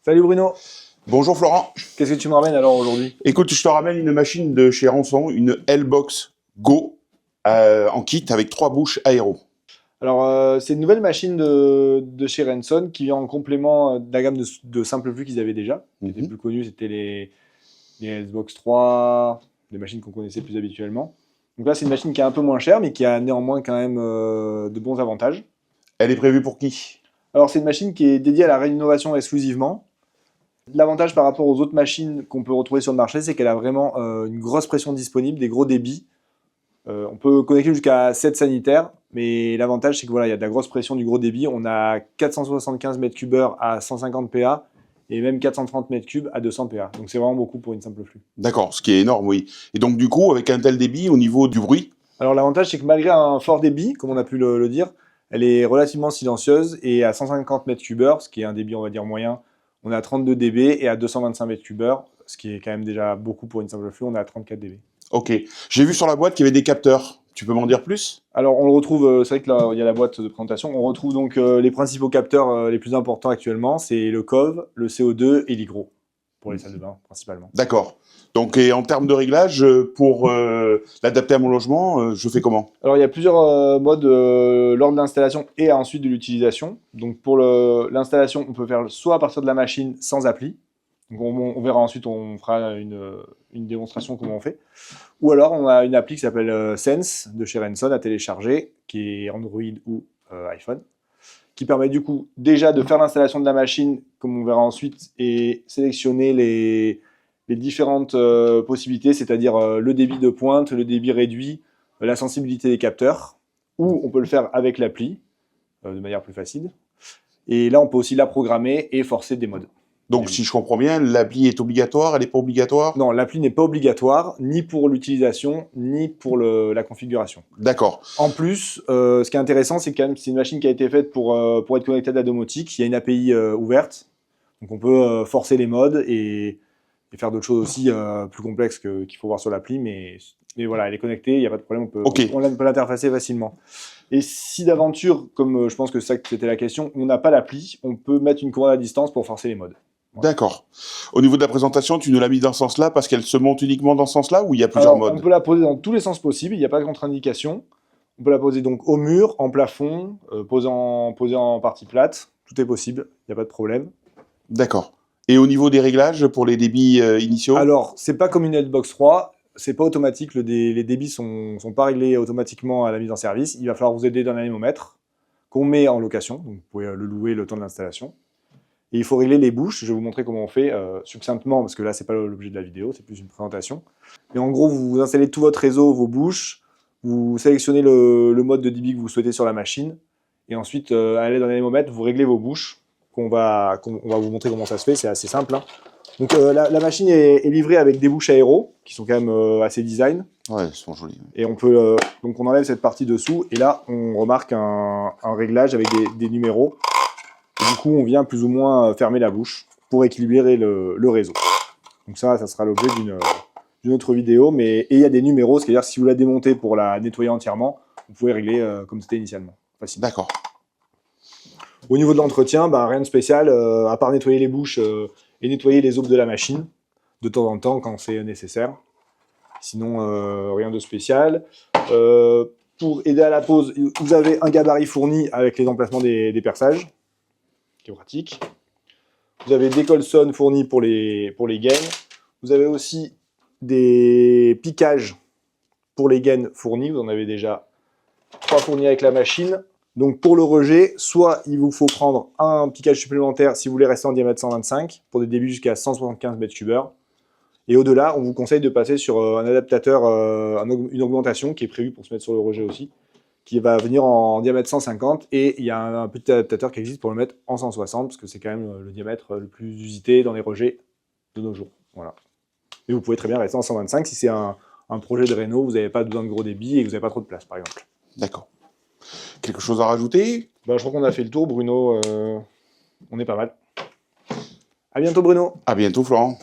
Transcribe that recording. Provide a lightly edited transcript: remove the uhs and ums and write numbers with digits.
Salut Bruno, Bonjour Florent. qu'est-ce que tu me ramènes alors aujourd'hui? Écoute, je te ramène une machine de chez Ranson, une L-Box Go en kit avec 3 bouches aéro. Alors c'est une nouvelle machine de chez Renson qui vient en complément de la gamme de simple flux qu'ils avaient déjà. Qui étaient plus connus, c'était les Xbox 3, des machines qu'on connaissait plus habituellement. Donc là c'est une machine qui est un peu moins chère mais qui a néanmoins quand même de bons avantages. Elle est prévue pour qui? Alors c'est une machine qui est dédiée à la rénovation exclusivement. L'avantage par rapport aux autres machines qu'on peut retrouver sur le marché, c'est qu'elle a vraiment une grosse pression disponible, des gros débits. On peut connecter jusqu'à 7 sanitaires, mais l'avantage c'est que voilà, il y a de la grosse pression, du gros débit. On a 475 m3 à 150 PA et même 430 m3 à 200 PA. Donc c'est vraiment beaucoup pour une simple flux. D'accord, ce qui est énorme, oui. Et donc du coup, avec un tel débit, au niveau du bruit, Alors l'avantage c'est que malgré un fort débit, comme on a pu le dire, elle est relativement silencieuse et à 150 m3, ce qui est un débit on va dire moyen, on est à 32 dB et à 225 m3, ce qui est quand même déjà beaucoup pour une simple flux, on est à 34 dB. ok. J'ai vu sur la boîte qu'il y avait des capteurs. Tu peux m'en dire plus? Alors on le retrouve, c'est vrai que là il y a la boîte de présentation, on retrouve donc les principaux capteurs les plus importants actuellement, c'est le COV, le CO2 et l'hygro, pour les salles de bain principalement. D'accord. Donc, et en termes de réglage, pour l'adapter à mon logement, je fais comment? Alors il y a plusieurs modes lors de l'installation et ensuite de l'utilisation. Donc pour l'installation, on peut faire soit à partir de la machine sans appli. Donc on verra ensuite, on fera une démonstration comment on fait. Ou alors on a une appli qui s'appelle Sense de chez Renson à télécharger, qui est Android ou iPhone, qui permet du coup déjà de faire l'installation de la machine, comme on verra ensuite, et sélectionner les différentes possibilités, c'est-à-dire le débit de pointe, le débit réduit, la sensibilité des capteurs, ou on peut le faire avec l'appli, de manière plus facile. Et là, on peut aussi la programmer et forcer des modes. Donc, si je comprends bien, l'appli est obligatoire, elle n'est pas obligatoire? Non, l'appli n'est pas obligatoire, ni pour l'utilisation, ni pour la configuration. D'accord. En plus, ce qui est intéressant, c'est que c'est une machine qui a été faite pour être connectée à de la domotique. Il y a une API ouverte, donc on peut forcer les modes et faire d'autres choses aussi plus complexes qu'il faut voir sur l'appli, mais voilà, elle est connectée, il n'y a pas de problème, on peut l'interfacer facilement. Et si d'aventure, comme je pense que c'était la question, on n'a pas l'appli, on peut mettre une commande à distance pour forcer les modes. Voilà. D'accord. Au niveau de la présentation, tu nous l'as mis dans ce sens-là parce qu'elle se monte uniquement dans ce sens-là ou il y a plusieurs modes? On peut la poser dans tous les sens possibles, il n'y a pas de contre-indication. On peut la poser donc au mur, en plafond, poser en partie plate, tout est possible, il n'y a pas de problème. D'accord. Et au niveau des réglages pour les débits initiaux? Alors, c'est pas comme une Xbox 3, c'est pas automatique, les débits sont pas réglés automatiquement à la mise en service. Il va falloir vous aider d'un anémomètre qu'on met en location, donc vous pouvez le louer le temps de l'installation. Et il faut régler les bouches, je vais vous montrer comment on fait succinctement, parce que là, c'est pas l'objet de la vidéo, c'est plus une présentation. Mais en gros, vous installez tout votre réseau, vos bouches, vous sélectionnez le mode de débit que vous souhaitez sur la machine, et ensuite, à l'aide d'un anémomètre, vous réglez vos bouches, on va vous montrer comment ça se fait, c'est assez simple. Hein. Donc la machine est livrée avec des bouches aéro, qui sont quand même assez design. Ouais, elles sont jolies. Et on peut, donc on enlève cette partie dessous, et là, on remarque un réglage avec des numéros. Et du coup, on vient plus ou moins fermer la bouche pour équilibrer le réseau. Donc ça sera l'objet d'une autre vidéo. Et il y a des numéros, c'est-à-dire si vous la démontez pour la nettoyer entièrement, vous pouvez régler comme c'était initialement. D'accord. Au niveau de l'entretien, rien de spécial, à part nettoyer les bouches et nettoyer les aubes de la machine, de temps en temps quand c'est nécessaire. Sinon, rien de spécial. Pour aider à la pose, vous avez un gabarit fourni avec les emplacements des perçages, qui est pratique. Vous avez des colsons fournis pour les gaines. Vous avez aussi des piquages pour les gaines fournis. Vous en avez déjà 3 fournis avec la machine. Donc pour le rejet, soit il vous faut prendre un piquage supplémentaire si vous voulez rester en diamètre 125 pour des débits jusqu'à 175 m3. Et au-delà, on vous conseille de passer sur un adaptateur, une augmentation qui est prévue pour se mettre sur le rejet aussi, qui va venir en diamètre 150, et il y a un petit adaptateur qui existe pour le mettre en 160, parce que c'est quand même le diamètre le plus usité dans les rejets de nos jours. Voilà. Et vous pouvez très bien rester en 125 si c'est un projet de réno, vous n'avez pas besoin de gros débits et que vous n'avez pas trop de place, par exemple. D'accord. Quelque chose à rajouter? Je crois qu'on a fait le tour, Bruno. On est pas mal. À bientôt, Bruno. À bientôt, Florent.